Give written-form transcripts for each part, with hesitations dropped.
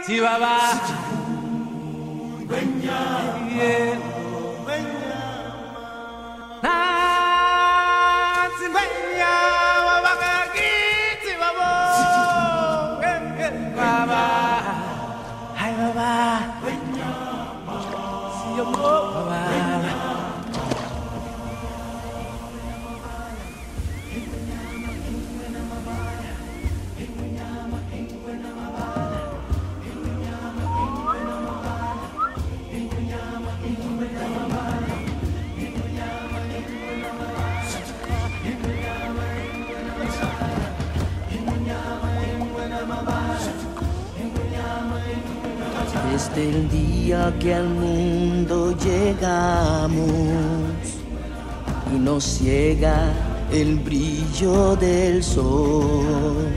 Chihuahua. Desde el día que al mundo llegamos y nos ciega el brillo del sol,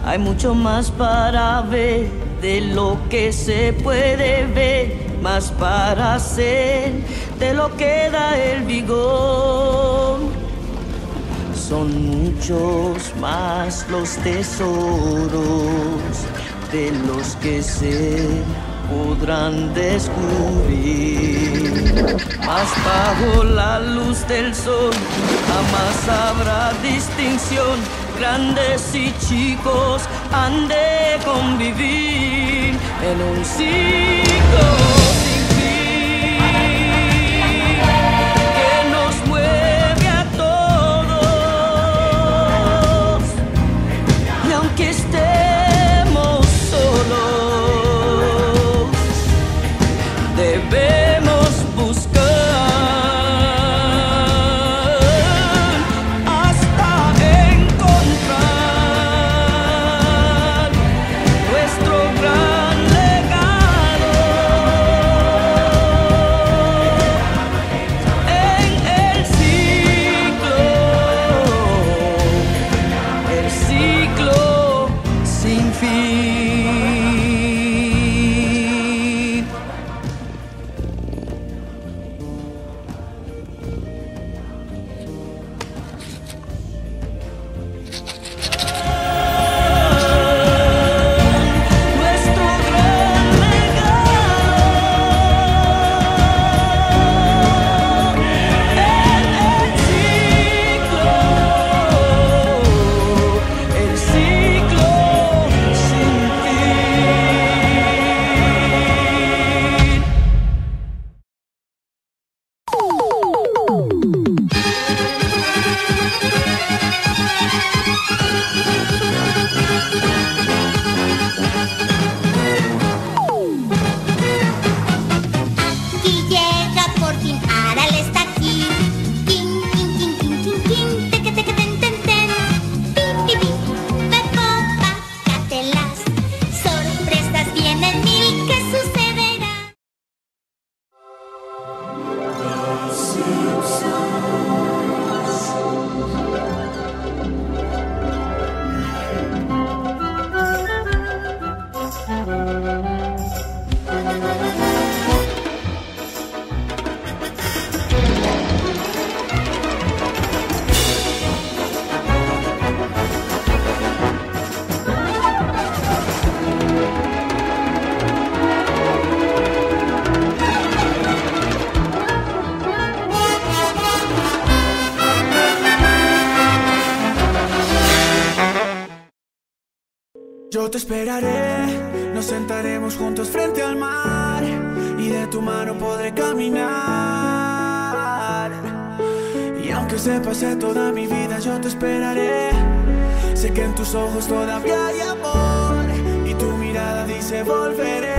hay mucho más para ver de lo que se puede ver, más para hacer de lo que da el vigor. Son muchos más los tesoros de los que se podrán descubrir. Mas bajo la luz del sol jamás habrá distinción. Grandes y chicos han de convivir en un ciclo sin fin que nos mueve a todos. Y aunque estemos solos, debemos buscar hasta encontrar nuestro gran legado en el ciclo sin fin. Nuestro gran legado en el ciclo sin fin. Y llega por fin, Aral está aquí. Tin, tin, tin, tin, tin, tin, teque, teque, ten, ten, ten. Pim, pim, pim, Pepopa, Gatelas. Sorpresas vienen mil, ¿qué sucederá? Yo te esperaré, nos sentaremos juntos frente al mar y de tu mano podré caminar. Y aunque se pase toda mi vida, yo te esperaré. Sé que en tus ojos todavía hay amor y tu mirada dice volveré.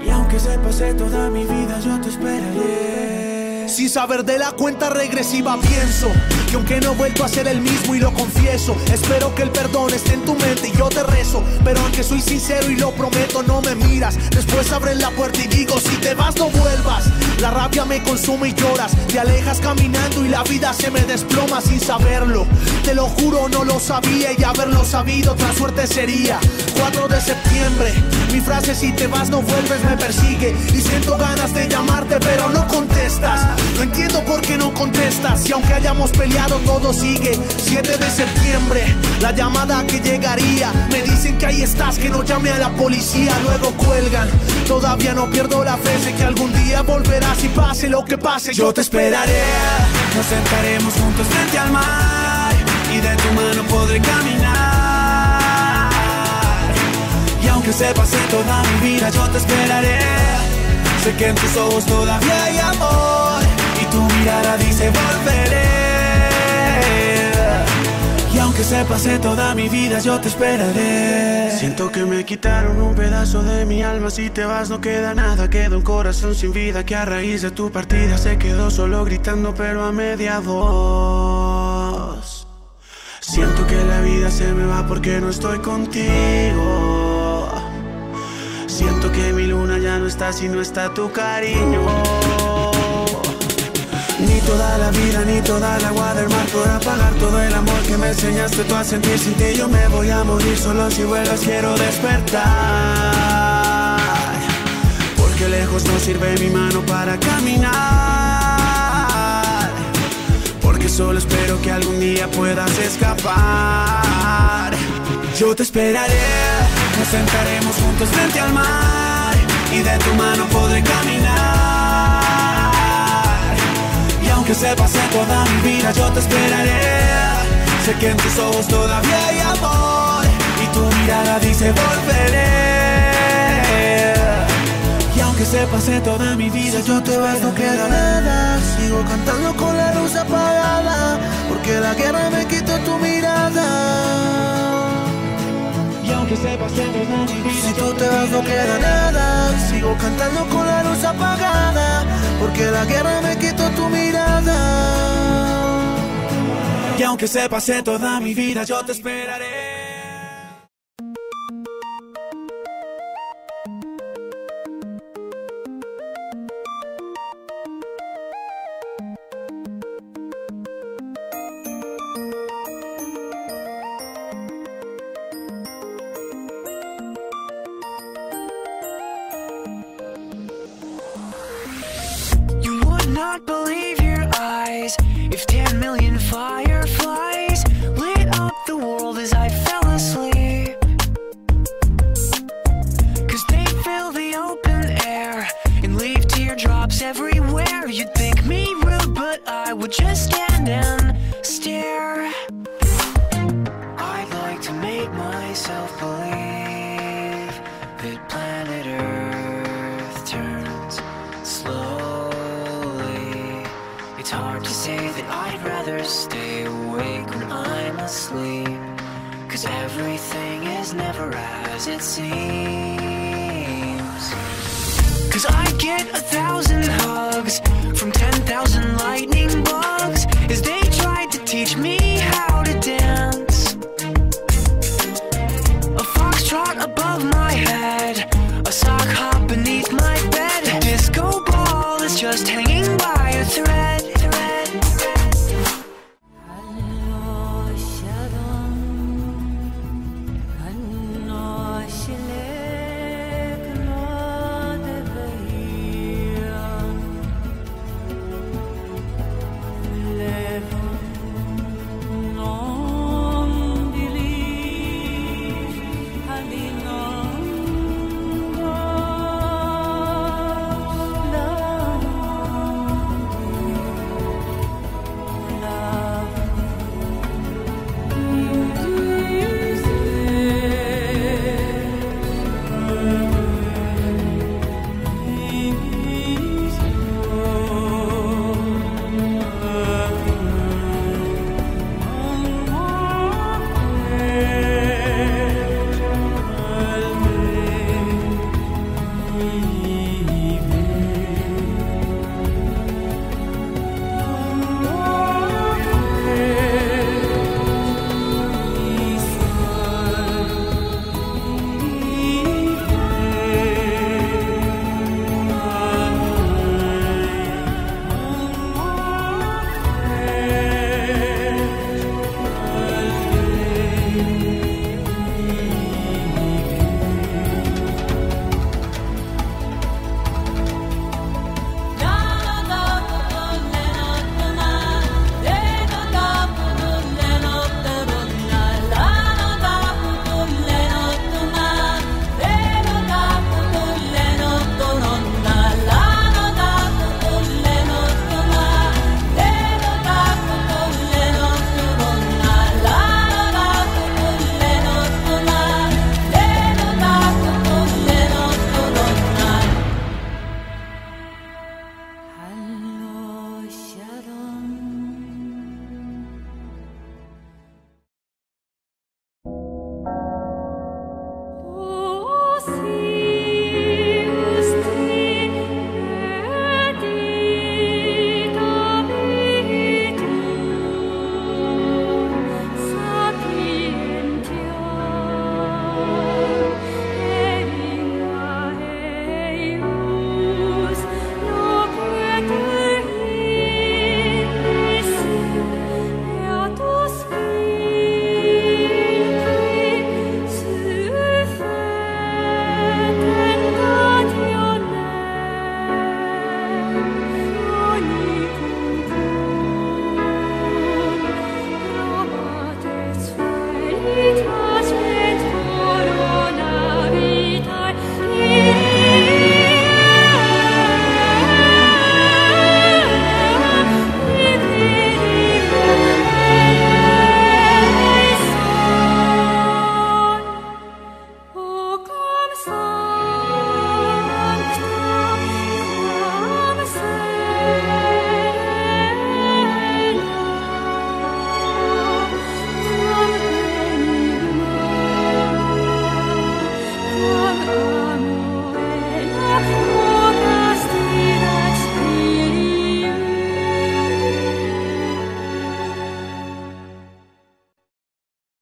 Y aunque se pase toda mi vida, yo te esperaré. Sin saber de la cuenta regresiva pienso que aunque no he vuelto a ser el mismo y lo confieso, espero que el perdón esté en tu mente y yo te rezo. Pero aunque soy sincero y lo prometo, no me miras. Después abres la puerta y digo, si te vas no vuelvas. La rabia me consume y lloras, te alejas caminando y la vida se me desploma sin saberlo. Te lo juro, no lo sabía y haberlo sabido otra suerte sería. 4 de septiembre, mi frase si te vas no vuelves me persigue. Y siento ganas de llamarte pero no contestas. No entiendo por qué no contestas. Y aunque hayamos peleado todo sigue. 7 de septiembre, la llamada que llegaría. Me dicen que ahí estás, que no llame a la policía. Luego cuelgan, todavía no pierdo la fe. Sé que algún día volverás y pase lo que pase, yo te esperaré. Nos sentaremos juntos frente al mar y de tu mano podré caminar. Y aunque se pase toda mi vida, yo te esperaré. Sé que en tus ojos todavía hay amor y tu mirada dice volveré. Y aunque se pase toda mi vida, yo te esperaré. Siento que me quitaron un pedazo de mi alma. Si te vas no queda nada, queda un corazón sin vida que a raíz de tu partida se quedó solo gritando pero a media voz. Siento que la vida se me va porque no estoy contigo. Siento que mi luna ya no está si no está tu cariño. Ni toda la vida, ni toda el agua del mar podrá pagar todo el amor que me enseñaste tú a sentir. Sin ti yo me voy a morir, solo si vuelvas quiero despertar. Porque lejos no sirve mi mano para caminar. Porque solo espero que algún día puedas escapar. Yo te esperaré, nos sentaremos juntos frente al mar y de tu mano podré caminar. Aunque se pase toda mi vida, yo te esperaré. Sé que en tus ojos todavía hay amor y tu mirada dice volveré. Y aunque se pase toda mi vida, si yo te vas no queda nada. Sigo cantando con la luz apagada, porque la guerra me quitó tu mirada. Y aunque se pase toda mi vida, si tú te vas no queda nada. Sigo cantando con la luz apagada, porque la guerra me quitó tu mirada. Y aunque se pase toda mi vida, yo te esperaré. Not believe your eyes if 10 million fireflies lit up the world as I fell asleep. 'Cause they fill the open air and leave teardrops everywhere. You'd think me rude, but I would just stand and stare. I'd like to make myself believe that planet Earth turns slow. It's hard to say that I'd rather stay awake when I'm asleep, 'cause everything is never as it seems. 'Cause I get 1,000 hugs from 10,000 lightning bugs as they tried to teach me